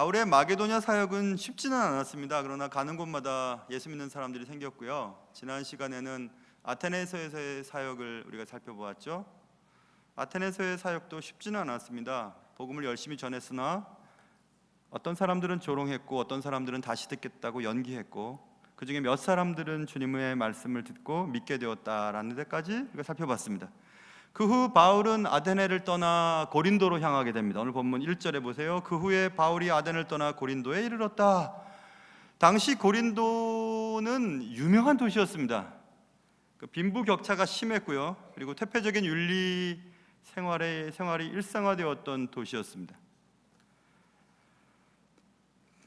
바울의 마게도냐 사역은 쉽지는 않았습니다. 그러나 가는 곳마다 예수 믿는 사람들이 생겼고요. 지난 시간에는 아테네에서의 사역을 우리가 살펴보았죠. 아테네에서의 사역도 쉽지는 않았습니다. 복음을 열심히 전했으나 어떤 사람들은 조롱했고 어떤 사람들은 다시 듣겠다고 연기했고 그 중에 몇 사람들은 주님의 말씀을 듣고 믿게 되었다라는 데까지 우리가 살펴봤습니다. 그 후 바울은 아테네를 떠나 고린도로 향하게 됩니다. 오늘 본문 1절에 보세요. 그 후에 바울이 아테네를 떠나 고린도에 이르렀다. 당시 고린도는 유명한 도시였습니다. 빈부격차가 심했고요. 그리고 퇴폐적인 윤리 생활이 일상화되었던 도시였습니다.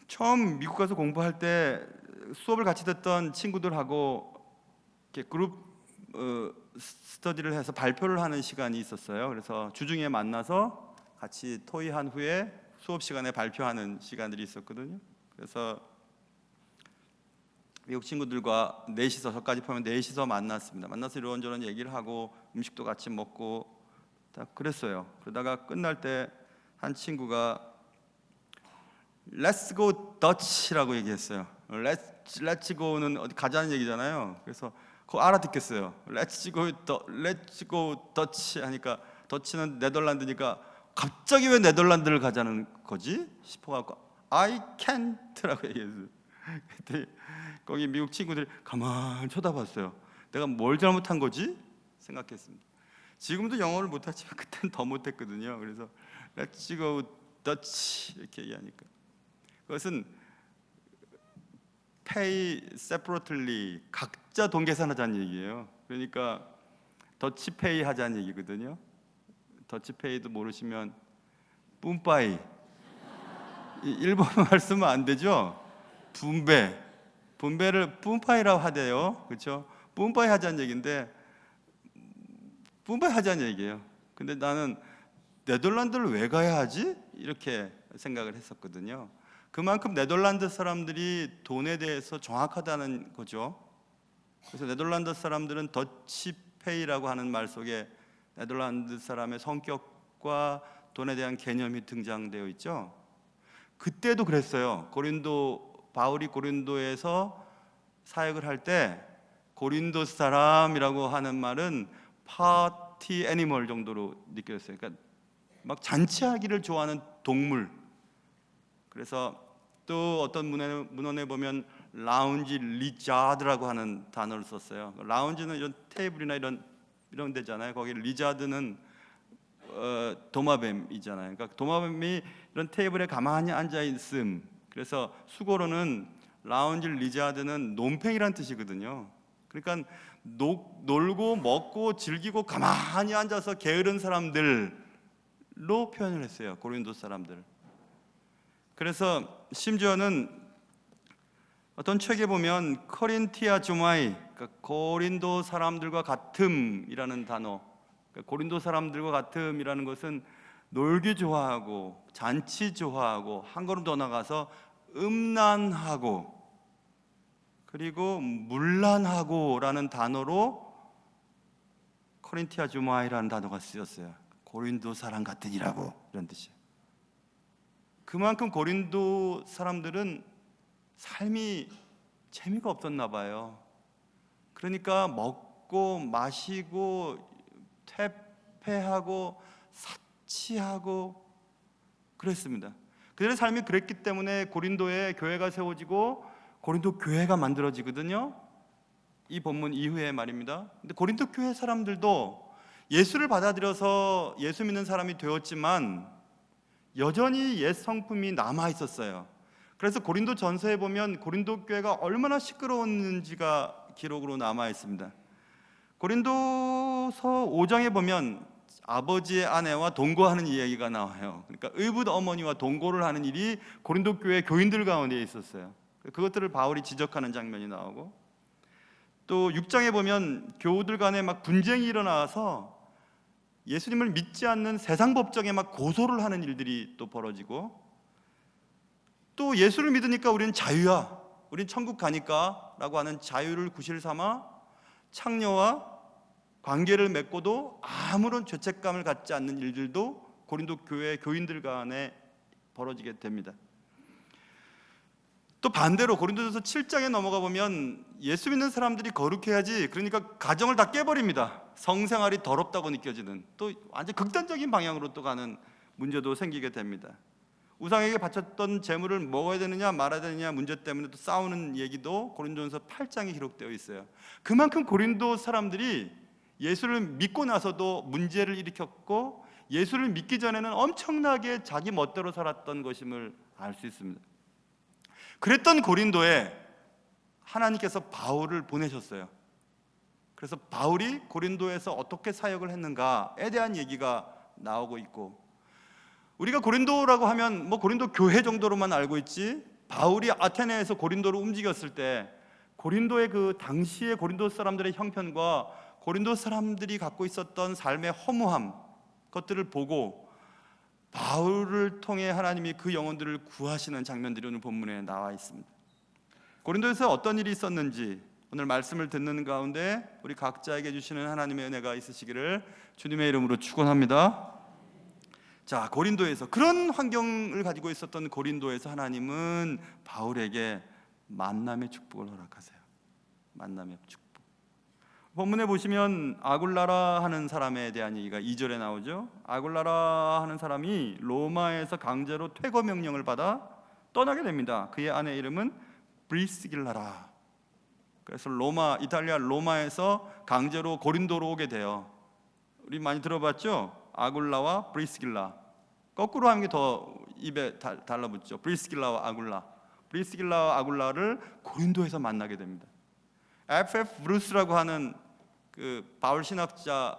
처음 미국 가서 공부할 때 수업을 같이 듣던 친구들하고 이렇게 그룹 스터디를 해서 발표를 하는 시간이 있었어요. 그래서 주중에 만나서 같이 토의한 후에 수업 시간에 발표하는 시간들이 있었거든요. 그래서 미국 친구들과 넷이서, 저까지 포함해 넷이서 만났습니다. 만나서 이런저런 얘기를 하고 음식도 같이 먹고 다 그랬어요. 그러다가 끝날 때 한 친구가 Let's go Dutch라고 얘기했어요. Let's go는 어디 가자는 얘기잖아요. 그래서 그거 알아듣겠어요. Let's go Dutch 하니까 더치는 네덜란드니까 갑자기 왜 네덜란드를 가자는 거지 싶어갖고 I can't라고 얘기했어요. 그때 거기 미국 친구들이 가만히 쳐다봤어요. 내가 뭘 잘못한 거지 생각했습니다. 지금도 영어를 못하지만 그때는 더 못했거든요. 그래서 Let's go Dutch 이렇게 얘기하니까 그것은 pay separately, 각자 돈 계산하자는 얘기예요. 그러니까 더치 페이 하자는 얘기거든요. 더치 페이도 모르시면 뿜빠이, 일본말 쓰면 안 되죠. 분배를 뿜빠이라고 하대요. 그렇죠? 뿜빠이 하자는 얘기인데 뿜빠이 하자는 얘기예요. 근데 나는 네덜란드를 왜 가야 하지? 이렇게 생각을 했었거든요. 그만큼 네덜란드 사람들이 돈에 대해서 정확하다는 거죠. 그래서 네덜란드 사람들은 더치페이라고 하는 말 속에 네덜란드 사람의 성격과 돈에 대한 개념이 등장되어 있죠. 그때도 그랬어요. 바울이 고린도에서 사역을 할 때 고린도 사람이라고 하는 말은 파티 애니멀 정도로 느껴졌어요. 그러니까 막 잔치하기를 좋아하는 동물. 그래서 또 어떤 문헌에 보면 라운지 리자드라고 하는 단어를 썼어요. 라운지는 이런 테이블이나 이런 데잖아요. 거기 리자드는 도마뱀이잖아요. 그러니까 도마뱀이 이런 테이블에 가만히 앉아 있음. 그래서 수고로는 라운지 리자드는 논팽이란 뜻이거든요. 그러니까 놀고 먹고 즐기고 가만히 앉아서 게으른 사람들로 표현을 했어요. 고린도 사람들. 그래서 심지어는 어떤 책에 보면 코린티아 주마이, 그러니까 고린도 사람들과 같음이라는 단어, 그러니까 고린도 사람들과 같음이라는 것은 놀기 좋아하고 잔치 좋아하고 한 걸음 더 나가서 음란하고 그리고 문란하고라는 단어로 코린티아 주마이라는 단어가 쓰였어요. 고린도 사람 같으니라고 이런 뜻이에요. 그만큼 고린도 사람들은 삶이 재미가 없었나 봐요. 그러니까 먹고 마시고 퇴폐하고 사치하고 그랬습니다. 그들의 삶이 그랬기 때문에 고린도에 교회가 세워지고 고린도 교회가 만들어지거든요. 이 본문 이후에 말입니다. 근데 고린도 교회 사람들도 예수를 받아들여서 예수 믿는 사람이 되었지만 여전히 옛 성품이 남아 있었어요. 그래서 고린도 전서에 보면 고린도 교회가 얼마나 시끄러웠는지가 기록으로 남아 있습니다. 고린도서 5장에 보면 아버지의 아내와 동거하는 이야기가 나와요. 그러니까 의붓 어머니와 동거를 하는 일이 고린도 교회 교인들 가운데 있었어요. 그것들을 바울이 지적하는 장면이 나오고 또 6장에 보면 교우들 간에 막 분쟁이 일어나서 예수님을 믿지 않는 세상 법정에 막 고소를 하는 일들이 또 벌어지고 또 예수를 믿으니까 우리는 자유야, 우린 천국 가니까 라고 하는 자유를 구실 삼아 창녀와 관계를 맺고도 아무런 죄책감을 갖지 않는 일들도 고린도 교회 교인들 간에 벌어지게 됩니다. 또 반대로 고린도전서 7장에 넘어가 보면 예수 믿는 사람들이 거룩해야지, 그러니까 가정을 다 깨버립니다. 성생활이 더럽다고 느껴지는, 또 완전 극단적인 방향으로 또 가는 문제도 생기게 됩니다. 우상에게 바쳤던 제물을 먹어야 되느냐 말아야 되느냐 문제 때문에 또 싸우는 얘기도 고린도전서 8장에 기록되어 있어요. 그만큼 고린도 사람들이 예수를 믿고 나서도 문제를 일으켰고, 예수를 믿기 전에는 엄청나게 자기 멋대로 살았던 것임을 알 수 있습니다. 그랬던 고린도에 하나님께서 바울을 보내셨어요. 그래서 바울이 고린도에서 어떻게 사역을 했는가에 대한 얘기가 나오고 있고, 우리가 고린도라고 하면 뭐 고린도 교회 정도로만 알고 있지, 바울이 아테네에서 고린도로 움직였을 때 고린도의 그 당시의 고린도 사람들의 형편과 고린도 사람들이 갖고 있었던 삶의 허무함, 것들을 보고 바울을 통해 하나님이 그 영혼들을 구하시는 장면들이 오늘 본문에 나와 있습니다. 고린도에서 어떤 일이 있었는지 오늘 말씀을 듣는 가운데 우리 각자에게 주시는 하나님의 은혜가 있으시기를 주님의 이름으로 축원합니다. 자, 고린도에서, 그런 환경을 가지고 있었던 고린도에서 하나님은 바울에게 만남의 축복을 허락하세요. 만남의 축복. 본문에 보시면 아굴라라 하는 사람에 대한 얘기가 2절에 나오죠. 아굴라라 하는 사람이 로마에서 강제로 퇴거 명령을 받아 떠나게 됩니다. 그의 아내 이름은 브리스길라라. 그래서 이탈리아 로마에서 강제로 고린도로 오게 돼요. 우리 많이 들어봤죠? 아굴라와 브리스길라. 거꾸로 하는 게 더 입에 달라붙죠. 브리스길라와 아굴라. 브리스길라와 아굴라를 고린도에서 만나게 됩니다. F.F. 브루스라고 하는 그 바울 신학자,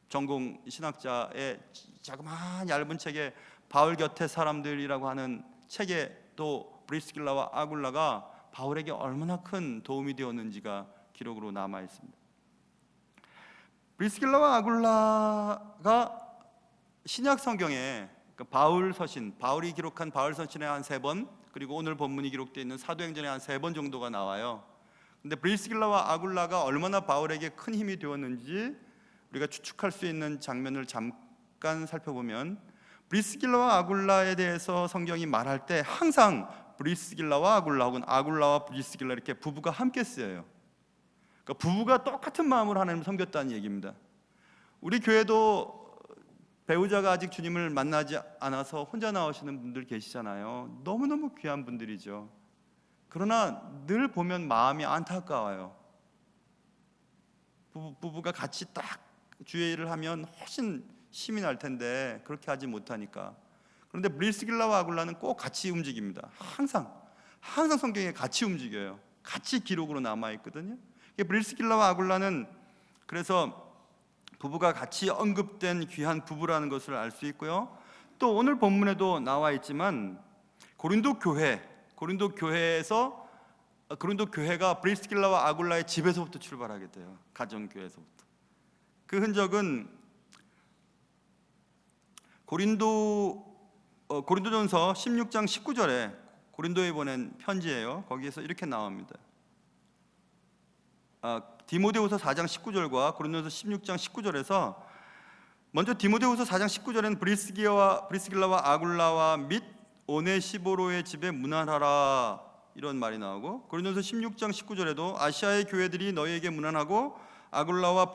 전공 신학자의 자그마한 얇은 책에 바울 곁의 사람들이라고 하는 책에 또 브리스길라와 아굴라가 바울에게 얼마나 큰 도움이 되었는지가 기록으로 남아 있습니다. 브리스길라와 아굴라가 신약 성경에 바울 서신, 바울이 기록한 바울 서신에 한 3번, 그리고 오늘 본문이 기록되어 있는 사도행전에 한 3번 정도가 나와요. 근데 브리스길라와 아굴라가 얼마나 바울에게 큰 힘이 되었는지 우리가 추측할 수 있는 장면을 잠깐 살펴보면, 브리스길라와 아굴라에 대해서 성경이 말할 때 항상 브리스길라와 아굴라 혹은 아굴라와 브리스길라 이렇게 부부가 함께 쓰여요. 그러니까 부부가 똑같은 마음으로 하나님을 섬겼다는 얘기입니다. 우리 교회도 배우자가 아직 주님을 만나지 않아서 혼자 나오시는 분들 계시잖아요. 너무너무 귀한 분들이죠. 그러나 늘 보면 마음이 안타까워요. 부부가 같이 딱 주의 일을 하면 훨씬 힘이 날 텐데 그렇게 하지 못하니까. 그런데 브리스길라와 아굴라는 꼭 같이 움직입니다. 항상 성경에 같이 움직여요. 같이 기록으로 남아있거든요. 브리스길라와 아굴라는 그래서 부부가 같이 언급된 귀한 부부라는 것을 알 수 있고요. 또 오늘 본문에도 나와 있지만 고린도 교회가 브리스길라와 아굴라의 집에서부터 출발하게 돼요. 가정교회에서부터. 그 흔적은 고린도전서 16장 19절에 고린도에 보낸 편지예요. 거기에서 이렇게 나옵니다. 디모데후서 4장 19절과 고린도전서 16장 19절에서 먼저 디모데후서 4장 19절에는 브리스길라와 아굴라와 및 오네시보로의 집에 문안하라 이런 말이 나오고, 고린도전서 16장 19절에도 아시아의 교회들이 너희에게 문안하고 아굴라와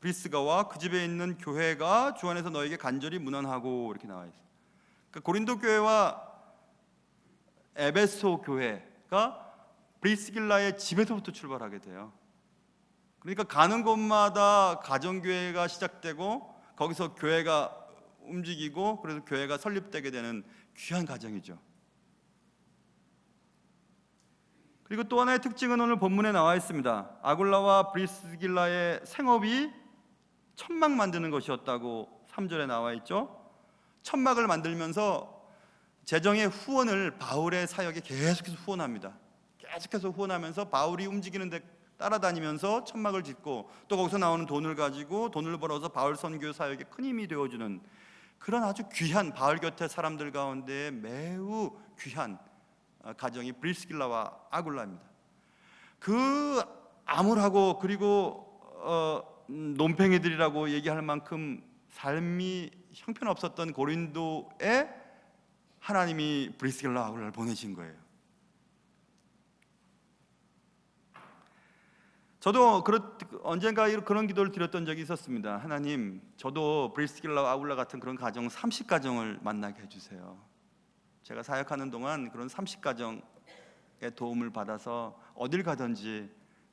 브리스가와 그 집에 있는 교회가 주 안에서 너희에게 간절히 문안하고 이렇게 나와 있어요. 그러니까 고린도 교회와 에베소 교회가 브리스길라의 집에서부터 출발하게 돼요. 그러니까 가는 곳마다 가정교회가 시작되고 거기서 교회가 움직이고 그래서 교회가 설립되게 되는 귀한 가정이죠. 그리고 또 하나의 특징은 오늘 본문에 나와 있습니다. 아굴라와 브리스길라의 생업이 천막 만드는 것이었다고 3절에 나와 있죠. 천막을 만들면서 재정의 후원을 바울의 사역에 계속해서 후원합니다. 계속해서 후원하면서 바울이 움직이는 데 따라다니면서 천막을 짓고 또 거기서 나오는 돈을 가지고 돈을 벌어서 바울 선교 사역에 큰 힘이 되어주는 그런 아주 귀한 바울 곁의 사람들 가운데 매우 귀한 가정이 브리스길라와 아굴라입니다. 그 암울하고 그리고 논팽이들이라고 얘기할 만큼 삶이 형편없었던 고린도에 하나님이 브리스길라와 아굴라를 보내신 거예요. 저도 언젠가 그런 기도를 드렸던 적이 있었습니다. 하나님, 저도 브리스길라와 아굴라 같은 그런 가정 30가정을 만나게 해주세요. 제가 사역하는 동안 그런 30가정의 도움을 받아서 어딜 가든지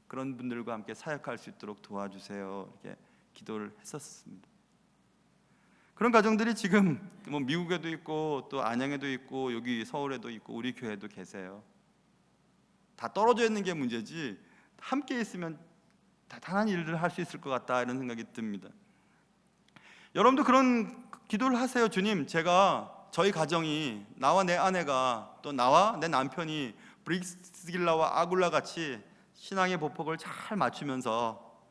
그런 분들과 함께 사역할 수 있도록 도와주세요. 이렇게 기도를 했었습니다. 그런 가정들이 지금 뭐 미국에도 있고 또 안양에도 있고 여기 서울에도 있고 우리 교회도 계세요. 다 떨어져 있는 게 문제지 함께 있으면 다양한 일들을 할 수 있을 것 같다, 이런 생각이 듭니다. 여러분도 그런 기도를 하세요. 주님, 저희 가정이, 나와 내 아내가 또 나와 내 남편이 브리스길라와 아굴라 같이 신앙의 보폭을 잘 맞추면서,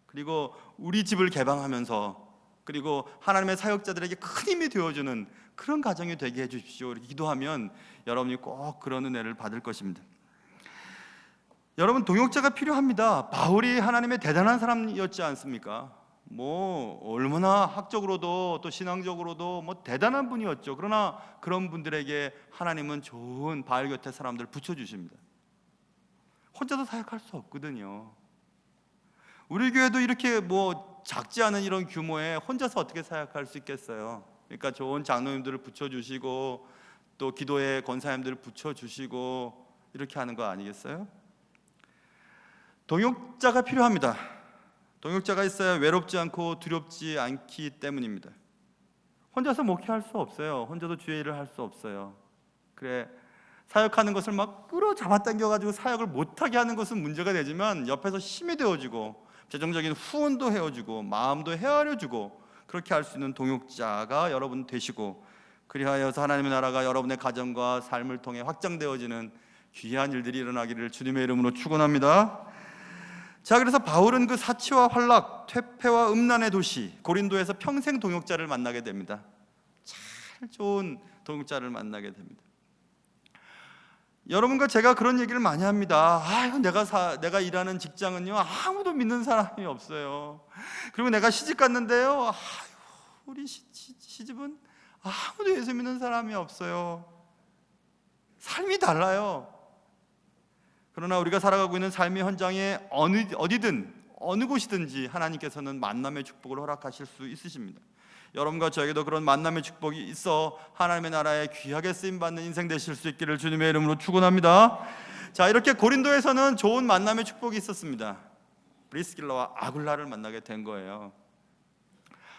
그리고 우리 집을 개방하면서, 그리고 하나님의 사역자들에게 큰 힘이 되어주는 그런 가정이 되게 해주십시오. 이렇게 기도하면 여러분이 꼭 그런 은혜를 받을 것입니다. 여러분, 동역자가 필요합니다. 바울이 하나님의 대단한 사람이었지 않습니까? 뭐 얼마나 학적으로도 또 신앙적으로도 뭐 대단한 분이었죠. 그러나 그런 분들에게 하나님은 좋은 바울 곁에 사람들을 붙여주십니다. 혼자서 사역할 수 없거든요. 우리 교회도 이렇게 뭐 작지 않은 이런 규모에 혼자서 어떻게 사역할 수 있겠어요? 그러니까 좋은 장로님들을 붙여주시고 또 기도의 권사님들을 붙여주시고 이렇게 하는 거 아니겠어요? 동역자가 필요합니다. 동역자가 있어야 외롭지 않고 두렵지 않기 때문입니다. 혼자서 목회할 수 없어요. 혼자서 주의 일을 할 수 없어요. 그래, 사역하는 것을 막 끌어잡아 당겨가지고 사역을 못하게 하는 것은 문제가 되지만 옆에서 힘이 되어주고 재정적인 후원도 해주고 마음도 헤아려주고 그렇게 할 수 있는 동역자가 여러분 되시고, 그리하여서 하나님의 나라가 여러분의 가정과 삶을 통해 확장되어지는 귀한 일들이 일어나기를 주님의 이름으로 축원합니다. 자, 그래서 바울은 그 사치와 환락, 퇴폐와 음란의 도시 고린도에서 평생 동역자를 만나게 됩니다. 참 좋은 동역자를 만나게 됩니다. 여러분과 제가 그런 얘기를 많이 합니다. 내가 일하는 직장은요, 아무도 믿는 사람이 없어요. 그리고 내가 시집 갔는데요, 우리 시집은 아무도 예수 믿는 사람이 없어요. 삶이 달라요. 그러나 우리가 살아가고 있는 삶의 현장에 어디든 어느 곳이든지 하나님께서는 만남의 축복을 허락하실 수 있으십니다. 여러분과 저에게도 그런 만남의 축복이 있어 하나님의 나라에 귀하게 쓰임받는 인생 되실 수 있기를 주님의 이름으로 축원합니다. 자, 이렇게 고린도에서는 좋은 만남의 축복이 있었습니다. 브리스길라와 아굴라를 만나게 된 거예요.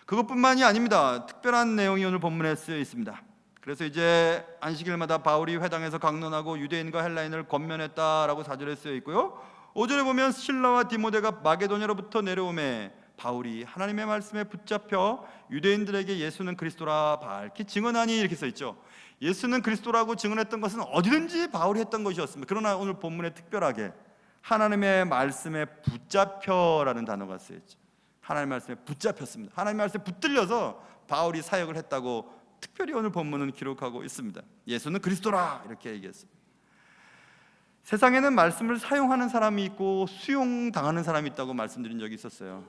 그것뿐만이 아닙니다. 특별한 내용이 오늘 본문에 쓰여 있습니다. 그래서 이제 안식일마다 바울이 회당에서 강론하고 유대인과 헬라인을 권면했다라고 4절에 쓰여 있고요, 5절에 보면 실라와 디모데가 마게도냐로부터 내려오매 바울이 하나님의 말씀에 붙잡혀 유대인들에게 예수는 그리스도라 밝히 증언하니, 이렇게 써 있죠. 예수는 그리스도라고 증언했던 것은 어디든지 바울이 했던 것이었습니다. 그러나 오늘 본문에 특별하게 하나님의 말씀에 붙잡혀라는 단어가 쓰여 있죠. 하나님의 말씀에 붙잡혔습니다. 하나님의 말씀에 붙들려서 바울이 사역을 했다고 특별히 오늘 본문은 기록하고 있습니다. 예수는 그리스도라 이렇게 얘기했습니다. 세상에는 말씀을 사용하는 사람이 있고 수용당하는 사람이 있다고 말씀드린 적이 있었어요.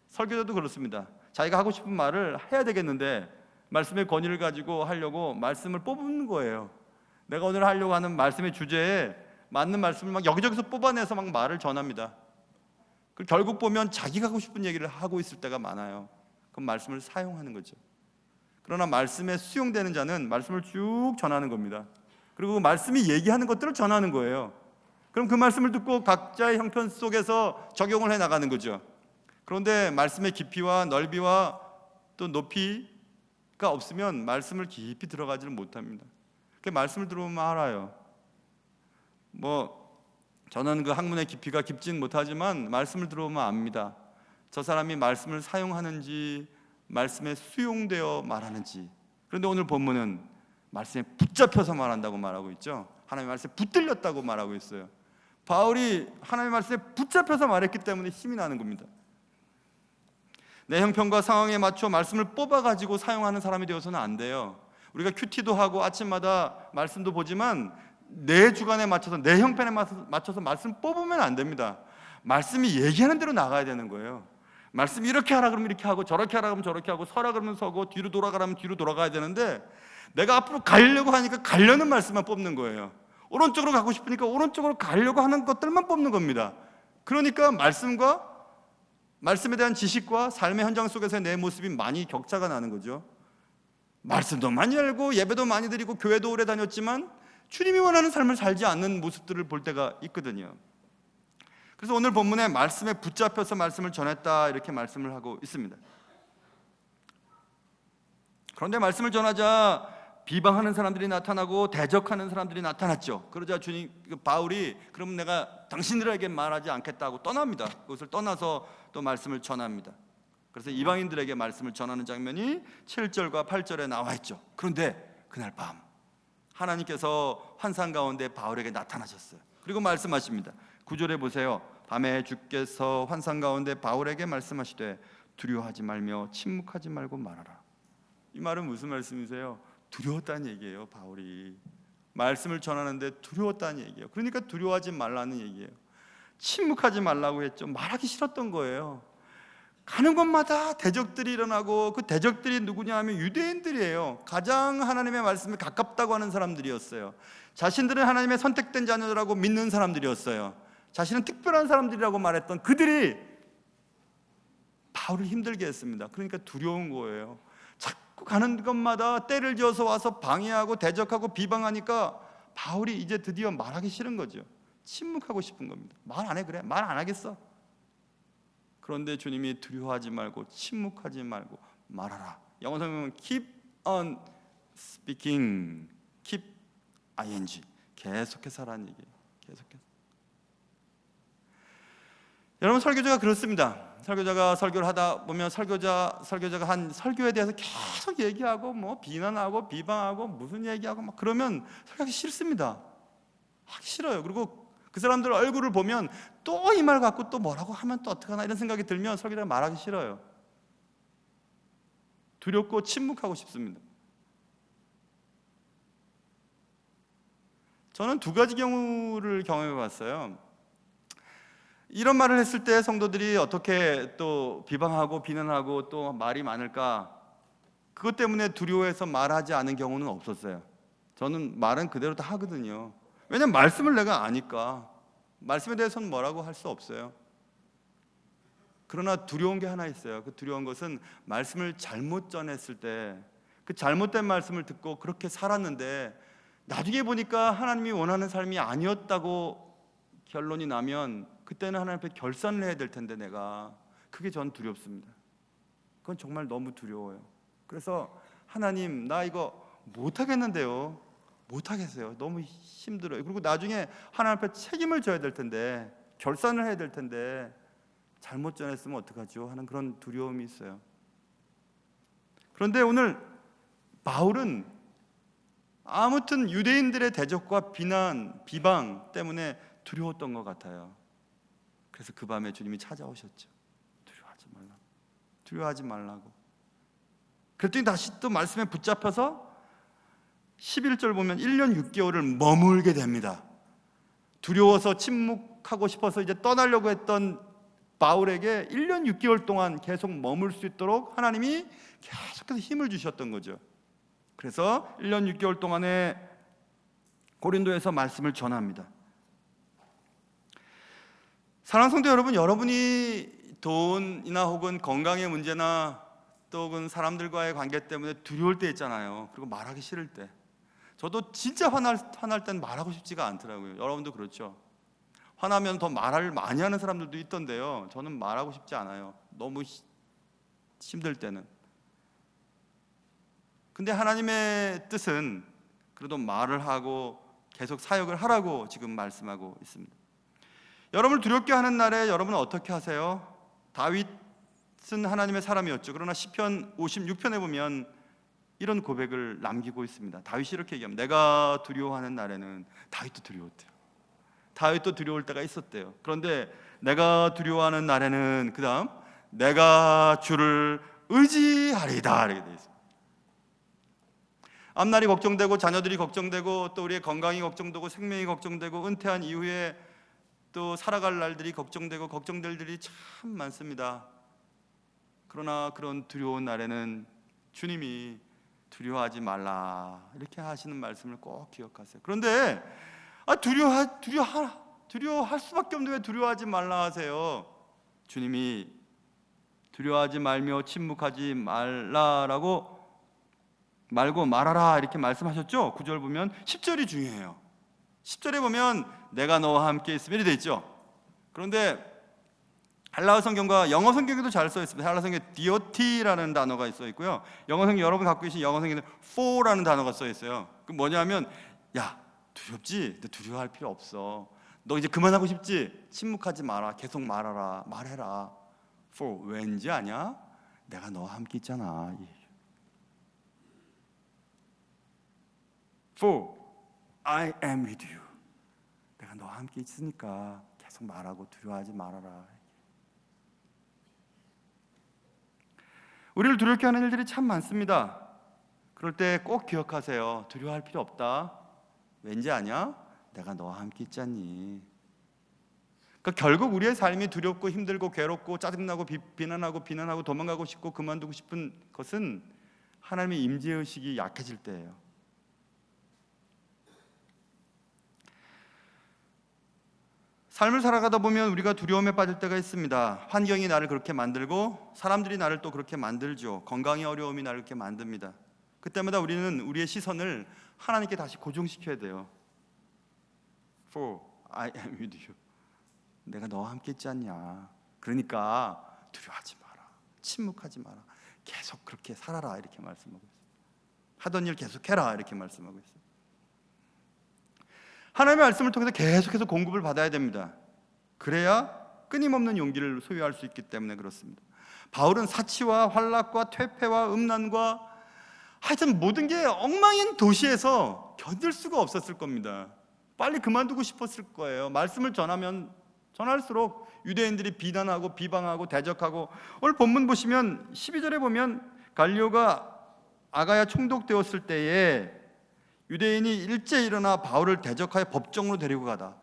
설교자도 그렇습니다. 자기가 하고 싶은 말을 해야 되겠는데 말씀의 권위를 가지고 하려고 말씀을 뽑는 거예요. 내가 오늘 하려고 하는 말씀의 주제에 맞는 말씀을 막 여기저기서 뽑아내서 막 말을 전합니다. 결국 보면 자기가 하고 싶은 얘기를 하고 있을 때가 많아요. 그럼 말씀을 사용하는 거죠. 그러나 말씀에 수용되는 자는 말씀을 쭉 전하는 겁니다. 그리고 그 말씀이 얘기하는 것들을 전하는 거예요. 그럼 그 말씀을 듣고 각자의 형편 속에서 적용을 해 나가는 거죠. 그런데 말씀의 깊이와 넓이와 또 높이가 없으면 말씀을 깊이 들어가지를 못합니다. 그 말씀을 들어보면 알아요. 저는 그 학문의 깊이가 깊진 못하지만 말씀을 들어보면 압니다. 저 사람이 말씀을 사용하는지 말씀에 수용되어 말하는지. 그런데 오늘 본문은 말씀에 붙잡혀서 말한다고 말하고 있죠. 하나님의 말씀에 붙들렸다고 말하고 있어요. 바울이 하나님의 말씀에 붙잡혀서 말했기 때문에 힘이 나는 겁니다. 내 형편과 상황에 맞춰 말씀을 뽑아가지고 사용하는 사람이 되어서는 안 돼요. 우리가 큐티도 하고 아침마다 말씀도 보지만 내 주관에 맞춰서 내 형편에 맞춰서 말씀 뽑으면 안 됩니다. 말씀이 얘기하는 대로 나가야 되는 거예요. 말씀이 이렇게 하라 그러면 이렇게 하고 저렇게 하라 그러면 저렇게 하고 서라 그러면 서고 뒤로 돌아가라면 뒤로 돌아가야 되는데 내가 앞으로 가려고 하니까 가려는 말씀만 뽑는 거예요. 오른쪽으로 가고 싶으니까 오른쪽으로 가려고 하는 것들만 뽑는 겁니다. 그러니까 말씀에 대한 지식과 삶의 현장 속에서의 내 모습이 많이 격차가 나는 거죠. 말씀도 많이 알고 예배도 많이 드리고 교회도 오래 다녔지만 주님이 원하는 삶을 살지 않는 모습들을 볼 때가 있거든요. 그래서 오늘 본문에 말씀에 붙잡혀서 말씀을 전했다 이렇게 말씀을 하고 있습니다. 그런데 말씀을 전하자 비방하는 사람들이 나타나고 대적하는 사람들이 나타났죠. 그러자 바울이 그럼 내가 당신들에게 말하지 않겠다고 떠납니다. 그것을 떠나서 또 말씀을 전합니다. 그래서 이방인들에게 말씀을 전하는 장면이 7절과 8절에 나와 있죠. 그런데 그날 밤 하나님께서 환상 가운데 바울에게 나타나셨어요. 그리고 말씀하십니다. 9절에 보세요. 밤에 주께서 환상 가운데 바울에게 말씀하시되 두려워하지 말며 침묵하지 말고 말하라. 이 말은 무슨 말씀이세요? 두려웠다는 얘기예요. 바울이 말씀을 전하는데 두려웠다는 얘기예요. 그러니까 두려워하지 말라는 얘기예요. 침묵하지 말라고 했죠. 말하기 싫었던 거예요. 가는 곳마다 대적들이 일어나고 그 대적들이 누구냐 하면 유대인들이에요. 가장 하나님의 말씀에 가깝다고 하는 사람들이었어요. 자신들은 하나님의 선택된 자녀라고 믿는 사람들이었어요. 자신은 특별한 사람들이라고 말했던 그들이 바울을 힘들게 했습니다. 그러니까 두려운 거예요. 자꾸 가는 것마다 때를 지어서 와서 방해하고 대적하고 비방하니까 바울이 이제 드디어 말하기 싫은 거죠. 침묵하고 싶은 겁니다. 말 안 해 그래? 말 안 하겠어. 그런데 주님이 두려워하지 말고 침묵하지 말고 말하라. 영어 성경은 keep on speaking, keep ing, 계속해서 하라는 얘기예요. 계속해서. 여러분, 설교자가 그렇습니다. 설교자가 설교를 하다 보면 설교자가 한 설교에 대해서 계속 얘기하고 뭐 비난하고 비방하고 무슨 얘기하고 막 그러면 설교하기 싫습니다. 하기 싫어요. 그리고 그 사람들 얼굴을 보면 또 이 말 갖고 또 뭐라고 하면 또 어떡하나 이런 생각이 들면 설교자가 말하기 싫어요. 두렵고 침묵하고 싶습니다. 저는 두 가지 경우를 경험해 봤어요. 이런 말을 했을 때 성도들이 어떻게 또 비방하고 비난하고 또 말이 많을까? 그것 때문에 두려워해서 말하지 않은 경우는 없었어요. 저는 말은 그대로 다 하거든요. 왜냐하면 말씀을 내가 아니까. 말씀에 대해서는 뭐라고 할 수 없어요. 그러나 두려운 게 하나 있어요. 그 두려운 것은 말씀을 잘못 전했을 때 그 잘못된 말씀을 듣고 그렇게 살았는데 나중에 보니까 하나님이 원하는 삶이 아니었다고 결론이 나면 그때는 하나님 앞에 결산을 해야 될 텐데 내가 그게 전 두렵습니다. 그건 정말 너무 두려워요. 그래서 하나님 나 이거 못하겠는데요. 못하겠어요. 너무 힘들어요. 그리고 나중에 하나님 앞에 책임을 져야 될 텐데 결산을 해야 될 텐데 잘못 전했으면 어떡하죠? 하는 그런 두려움이 있어요. 그런데 오늘 바울은 아무튼 유대인들의 대적과 비난, 비방 때문에 두려웠던 것 같아요. 그래서 그 밤에 주님이 찾아오셨죠. 두려워하지 말라고. 그랬더니 다시 또 말씀에 붙잡혀서 11절 보면 1년 6개월을 머물게 됩니다. 두려워서 침묵하고 싶어서 이제 떠나려고 했던 바울에게 1년 6개월 동안 계속 머물 수 있도록 하나님이 계속해서 힘을 주셨던 거죠. 그래서 1년 6개월 동안에 고린도에서 말씀을 전합니다. 사랑하는 성도 여러분, 여러분이 돈이나 혹은 건강의 문제나 또 혹은 사람들과의 관계 때문에 두려울 때 있잖아요. 그리고 말하기 싫을 때. 저도 진짜 화날 땐 말하고 싶지가 않더라고요. 여러분도 그렇죠? 화나면 더 말을 많이 하는 사람들도 있던데요. 저는 말하고 싶지 않아요. 너무 힘들 때는. 근데 하나님의 뜻은 그래도 말을 하고 계속 사역을 하라고 지금 말씀하고 있습니다. 여러분을 두렵게 하는 날에 여러분은 어떻게 하세요? 다윗은 하나님의 사람이었죠. 그러나 시편 56편에 보면 이런 고백을 남기고 있습니다. 다윗이 이렇게 얘기합니다. 내가 두려워하는 날에는 다윗도 두려웠대요. 다윗도 두려울 때가 있었대요. 그런데 내가 두려워하는 날에는 그 다음 내가 주를 의지하리다 이렇게 되어 있습니다. 앞날이 걱정되고 자녀들이 걱정되고 또 우리의 건강이 걱정되고 생명이 걱정되고 은퇴한 이후에 또 살아갈 날들이 걱정되고 걱정될 일이 참 많습니다. 그러나 그런 두려운 날에는 주님이 두려워하지 말라 이렇게 하시는 말씀을 꼭 기억하세요. 그런데 두려워하라 두려워할 수밖에 없는데 왜 두려워하지 말라 하세요? 주님이 두려워하지 말며 침묵하지 말라라고 말고 말하라 이렇게 말씀하셨죠? 9절 보면 10절이 중요해요. 10절에 보면 내가 너와 함께 있으면 이렇게 돼 있죠. 그런데 헬라어 성경과 영어 성경에도 잘 써 있습니다. 헬라어 성경에 디오티라는 단어가 써 있고요. 영어 성경 여러분 갖고 계신 영어 성경에는 for라는 단어가 써 있어요. 그 뭐냐면 야 두렵지? 근데 두려워할 필요 없어. 너 이제 그만하고 싶지? 침묵하지 마라. 계속 말하라. 말해라. for 왠지 아냐? 내가 너와 함께 있잖아. for I am with you. 내가 너와 함께 있으니까 계속 말하고 두려워하지 말아라. 우리를 두렵게 하는 일들이 참 많습니다. 그럴 때 꼭 기억하세요. 두려워할 필요 없다. 왠지 아냐? 내가 너와 함께 있잖니. 그러니까 결국 우리의 삶이 두렵고 힘들고 괴롭고 짜증나고 비난하고 도망가고 싶고 그만두고 싶은 것은 하나님의 임재의식이 약해질 때예요. 삶을 살아가다 보면 우리가 두려움에 빠질 때가 있습니다. 환경이 나를 그렇게 만들고 사람들이 나를 또 그렇게 만들죠. 건강의 어려움이 나를 그렇게 만듭니다. 그때마다 우리는 우리의 시선을 하나님께 다시 고정시켜야 돼요. For I am with you. 내가 너와 함께 있지 않냐. 그러니까 두려워하지 마라. 침묵하지 마라. 계속 그렇게 살아라 이렇게 말씀하고 있어요. 하던 일 계속해라 이렇게 말씀하고 있어요. 하나님의 말씀을 통해서 계속해서 공급을 받아야 됩니다. 그래야 끊임없는 용기를 소유할 수 있기 때문에 그렇습니다. 바울은 사치와 환락과 퇴폐와 음란과 하여튼 모든 게 엉망인 도시에서 견딜 수가 없었을 겁니다. 빨리 그만두고 싶었을 거예요. 말씀을 전하면 전할수록 유대인들이 비난하고 비방하고 대적하고, 오늘 본문 보시면 12절에 보면 갈리오가 아가야 총독되었을 때에 유대인이 일제 일어나 바울을 대적하여 법정으로 데리고 가다.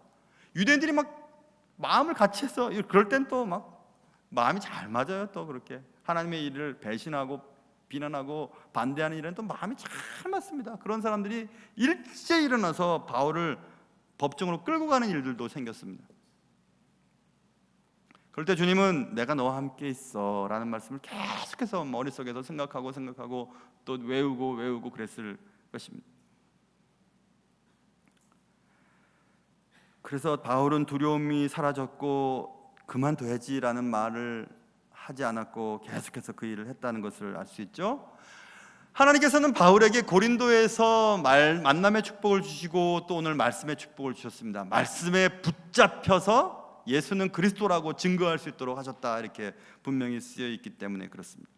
유대인들이 막 마음을 같이 해서, 그럴 땐 또 막 마음이 잘 맞아요. 또 그렇게 하나님의 일을 배신하고 비난하고 반대하는 일은 또 마음이 잘 맞습니다. 그런 사람들이 일제 일어나서 바울을 법정으로 끌고 가는 일들도 생겼습니다. 그럴 때 주님은 내가 너와 함께 있어 라는 말씀을 계속해서 머릿속에서 생각하고 또 외우고 그랬을 것입니다. 그래서 바울은 두려움이 사라졌고 그만둬야지라는 말을 하지 않았고 계속해서 그 일을 했다는 것을 알 수 있죠. 하나님께서는 바울에게 고린도에서 만남의 축복을 주시고 또 오늘 말씀의 축복을 주셨습니다. 말씀에 붙잡혀서 예수는 그리스도라고 증거할 수 있도록 하셨다 이렇게 분명히 쓰여 있기 때문에 그렇습니다.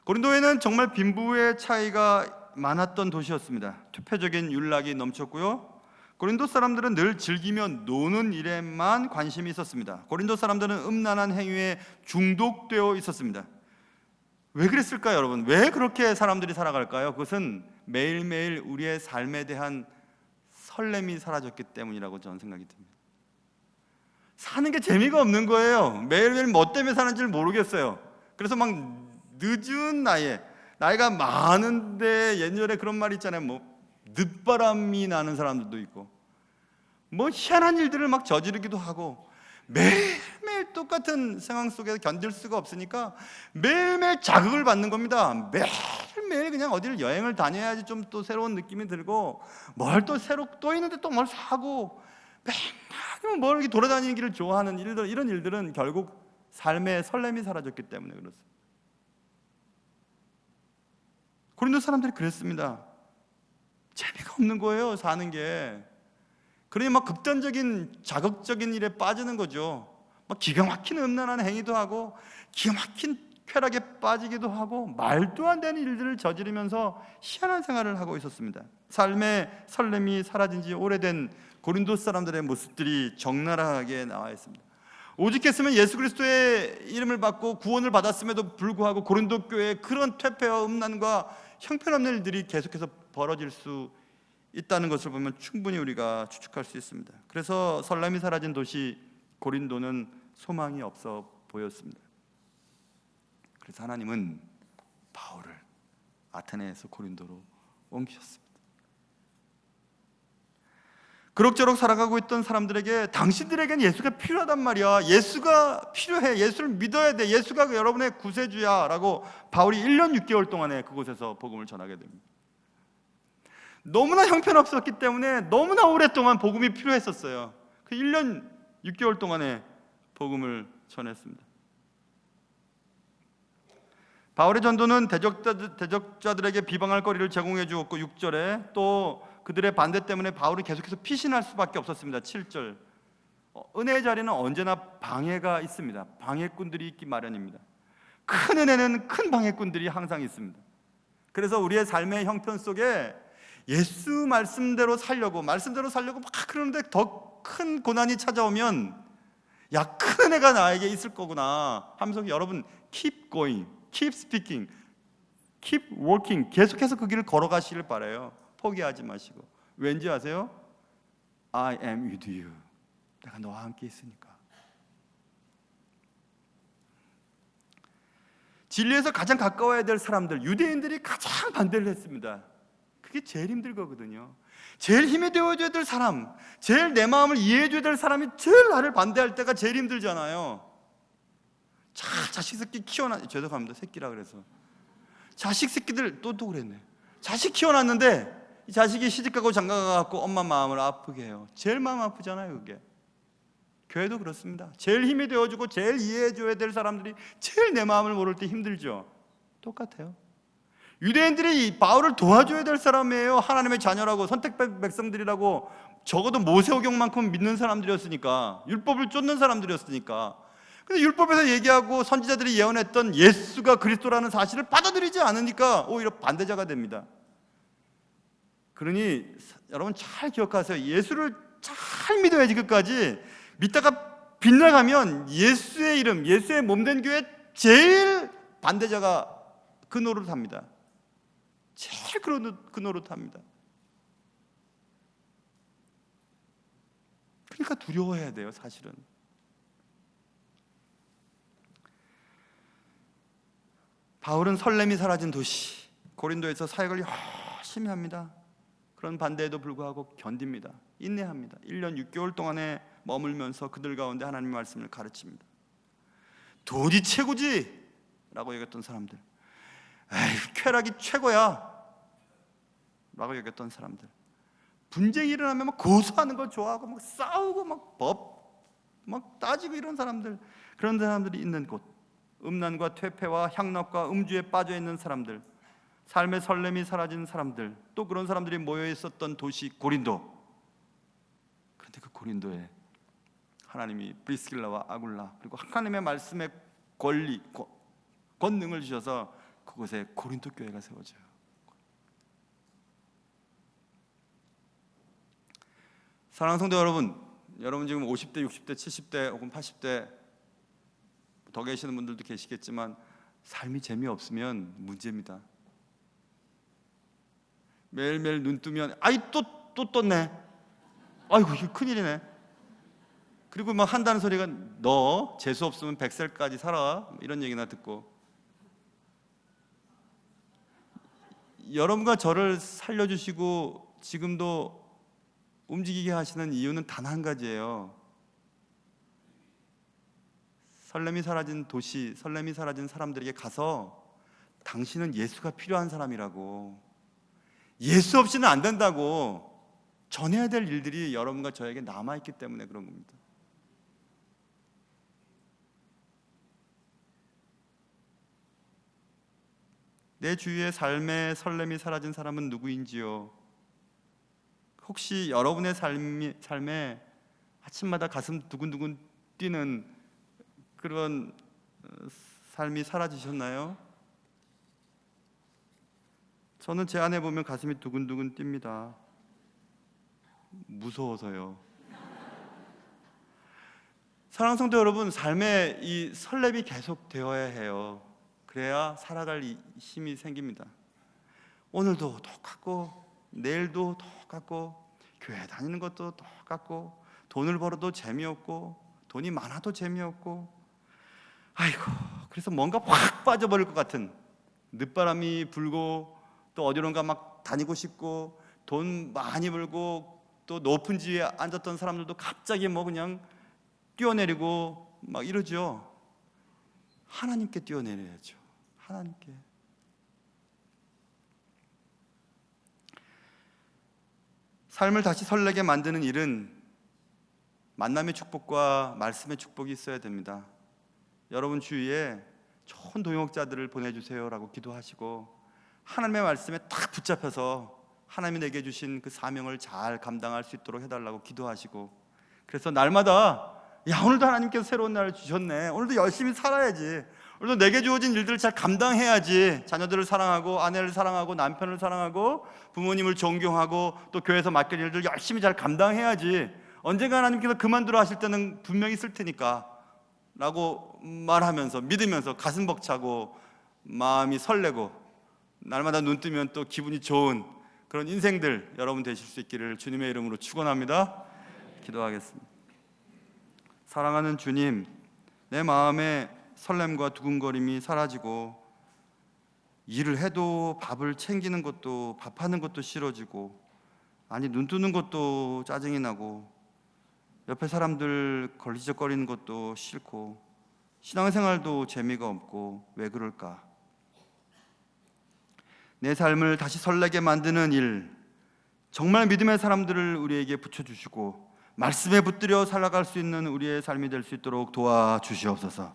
고린도에는 정말 빈부의 차이가 많았던 도시였습니다. 투표적인 윤락이 넘쳤고요. 고린도 사람들은 늘 즐기며 노는 일에만 관심이 있었습니다. 고린도 사람들은 음란한 행위에 중독되어 있었습니다. 왜 그랬을까요, 여러분? 왜 그렇게 사람들이 살아갈까요? 그것은 매일매일 우리의 삶에 대한 설렘이 사라졌기 때문이라고 저는 생각이 듭니다. 사는 게 재미가 없는 거예요. 매일매일 뭐 때문에 사는지를 모르겠어요. 그래서 막 늦은 나이에, 나이가 많은데 예전에 그런 말 있잖아요. 뭐 늦바람이 나는 사람들도 있고 뭐 희한한 일들을 막 저지르기도 하고 매일매일 똑같은 상황 속에서 견딜 수가 없으니까 매일매일 자극을 받는 겁니다. 매일매일 그냥 어디를 여행을 다녀야지 좀 또 새로운 느낌이 들고 뭘 또 새로 또 있는데 또 뭘 사고 맨날 뭘 이렇게 돌아다니는 길을 좋아하는 일들, 이런 일들은 결국 삶의 설렘이 사라졌기 때문에 그렇습니다. 고린도 사람들이 그랬습니다. 재미가 없는 거예요, 사는 게. 그러니 막 극단적인 자극적인 일에 빠지는 거죠. 막 기가 막힌 음란한 행위도 하고 기가 막힌 쾌락에 빠지기도 하고 말도 안 되는 일들을 저지르면서 희한한 생활을 하고 있었습니다. 삶의 설렘이 사라진 지 오래된 고린도 사람들의 모습들이 적나라하게 나와 있습니다. 오직했으면 예수 그리스도의 이름을 받고 구원을 받았음에도 불구하고 고린도 교회에 그런 퇴폐와 음란과 형편없는 일들이 계속해서 벌어질 수 있다는 것을 보면 충분히 우리가 추측할 수 있습니다. 그래서 설렘이 사라진 도시 고린도는 소망이 없어 보였습니다. 그래서 하나님은 바울을 아테네에서 고린도로 옮기셨습니다. 그럭저럭 살아가고 있던 사람들에게 당신들에겐 예수가 필요하단 말이야. 예수가 필요해. 예수를 믿어야 돼. 예수가 여러분의 구세주야 라고 바울이 1년 6개월 동안에 그곳에서 복음을 전하게 됩니다. 너무나 형편없었기 때문에 너무나 오랫동안 복음이 필요했었어요. 그 1년 6개월 동안에 복음을 전했습니다. 바울의 전도는 대적자들에게 비방할 거리를 제공해 주었고 6절에 또 그들의 반대 때문에 바울이 계속해서 피신할 수밖에 없었습니다. 7절 은혜의 자리는 언제나 방해가 있습니다. 방해꾼들이 있기 마련입니다. 큰 은혜는 큰 방해꾼들이 항상 있습니다. 그래서 우리의 삶의 형편 속에 예수 말씀대로 살려고 막 그러는데 더 큰 고난이 찾아오면 야, 큰 은혜가 나에게 있을 거구나 하면서 여러분 keep going, keep speaking, keep working 계속해서 그 길을 걸어가시길 바라요. 포기하지 마시고. 왠지 아세요? I am with you. 내가 너와 함께 있으니까. 진리에서 가장 가까워야 될 사람들, 유대인들이 가장 반대를 했습니다. 그게 제일 힘들 거거든요. 제일 힘이 되어줘야 될 사람, 제일 내 마음을 이해해줘야 될 사람이 제일 나를 반대할 때가 제일 힘들잖아요. 자식 새끼 죄송합니다. 새끼라 그래서. 자식 새끼들 또 그랬네. 자식 키워놨는데 이 자식이 시집가고 장가가고 엄마 마음을 아프게 해요. 제일 마음 아프잖아요, 그게. 교회도 그렇습니다. 제일 힘이 되어주고 제일 이해해줘야 될 사람들이 제일 내 마음을 모를 때 힘들죠. 똑같아요. 유대인들이 이 바울을 도와줘야 될 사람이에요. 하나님의 자녀라고 선택된 백성들이라고 적어도 모세오경만큼 믿는 사람들이었으니까, 율법을 쫓는 사람들이었으니까. 근데 율법에서 얘기하고 선지자들이 예언했던 예수가 그리스도라는 사실을 받아들이지 않으니까 오히려 반대자가 됩니다. 그러니 여러분 잘 기억하세요. 예수를 잘 믿어야지. 끝까지 믿다가 빗나가면 예수의 이름, 예수의 몸된 교회 제일 반대자가 그 노릇합니다. 제일 그 노릇합니다. 그러니까 두려워해야 돼요, 사실은. 바울은 설렘이 사라진 도시 고린도에서 사역을 열심히 합니다. 그런 반대에도 불구하고 견딥니다. 인내합니다. 1년 6개월 동안에 머물면서 그들 가운데 하나님의 말씀을 가르칩니다. 돈이 최고지 라고 여겼던 사람들, 에이, 쾌락이 최고야 라고 여겼던 사람들, 분쟁이 일어나면 막 고소하는 걸 좋아하고 막 싸우고 막 막 따지고 이런 사람들, 그런 사람들이 있는 곳, 음란과 퇴폐와 향락과 음주에 빠져 있는 사람들, 삶의 설렘이 사라진 사람들, 또 그런 사람들이 모여 있었던 도시 고린도. 그런데 그 고린도에 하나님이 브리스길라와 아굴라 그리고 하나님의 말씀의 권리, 권능을 주셔서 그곳에 고린도 교회가 세워져요. 사랑하는 성도 여러분, 여러분 지금 50대, 60대, 70대 혹은 80대 더 계시는 분들도 계시겠지만 삶이 재미없으면 문제입니다. 매일매일 눈 뜨면 아이 또 떴네. 아이고 이거 큰일이네. 그리고 막 한다는 소리가 너 재수 없으면 100살까지 살아 이런 얘기나 듣고. 여러분과 저를 살려주시고 지금도 움직이게 하시는 이유는 단 한 가지예요. 설렘이 사라진 도시, 설렘이 사라진 사람들에게 가서 당신은 예수가 필요한 사람이라고, 예수 없이는 안 된다고 전해야 될 일들이 여러분과 저에게 남아있기 때문에 그런 겁니다. 내 주위의 삶의 설렘이 사라진 사람은 누구인지요? 혹시 여러분의 삶에 아침마다 가슴 두근두근 뛰는 그런 삶이 사라지셨나요? 저는 제 안에 보면 가슴이 두근두근 뜁니다. 무서워서요. 사랑하는 성도 여러분, 삶에 이 설렘이 계속 되어야 해요. 그래야 살아갈 힘이 생깁니다. 오늘도 똑같고 내일도 똑같고 교회 다니는 것도 똑같고 돈을 벌어도 재미없고 돈이 많아도 재미없고, 아이고, 그래서 뭔가 확 빠져버릴 것 같은, 늦바람이 불고 또 어디론가 막 다니고 싶고 돈 많이 벌고 또 높은 지위에 앉았던 사람들도 갑자기 뭐 그냥 뛰어내리고 막 이러죠. 하나님께 뛰어내려야죠. 하나님께. 삶을 다시 설레게 만드는 일은 만남의 축복과 말씀의 축복이 있어야 됩니다. 여러분 주위에 좋은 동역자들을 보내주세요라고 기도하시고 하나님의 말씀에 딱 붙잡혀서 하나님이 내게 주신 그 사명을 잘 감당할 수 있도록 해달라고 기도하시고, 그래서 날마다 야, 오늘도 하나님께서 새로운 날을 주셨네, 오늘도 열심히 살아야지, 오늘도 내게 주어진 일들을 잘 감당해야지, 자녀들을 사랑하고 아내를 사랑하고 남편을 사랑하고 부모님을 존경하고 또 교회에서 맡긴 일들 열심히 잘 감당해야지, 언젠가 하나님께서 그만두라 하실 때는 분명히 있을 테니까 라고 말하면서 믿으면서 가슴 벅차고 마음이 설레고 날마다 눈 뜨면 또 기분이 좋은 그런 인생들 여러분 되실 수 있기를 주님의 이름으로 축원합니다. 기도하겠습니다. 사랑하는 주님, 내 마음에 설렘과 두근거림이 사라지고 일을 해도 밥을 챙기는 것도 밥하는 것도 싫어지고, 아니 눈 뜨는 것도 짜증이 나고 옆에 사람들 걸리적거리는 것도 싫고 신앙생활도 재미가 없고 왜 그럴까? 내 삶을 다시 설레게 만드는 일, 정말 믿음의 사람들을 우리에게 붙여주시고 말씀에 붙들여 살아갈 수 있는 우리의 삶이 될 수 있도록 도와주시옵소서.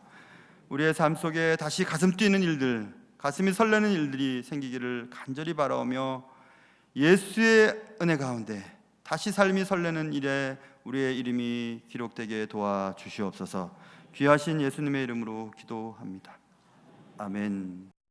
우리의 삶 속에 다시 가슴 뛰는 일들, 가슴이 설레는 일들이 생기기를 간절히 바라오며 예수의 은혜 가운데 다시 삶이 설레는 일에 우리의 이름이 기록되게 도와주시옵소서. 귀하신 예수님의 이름으로 기도합니다. 아멘.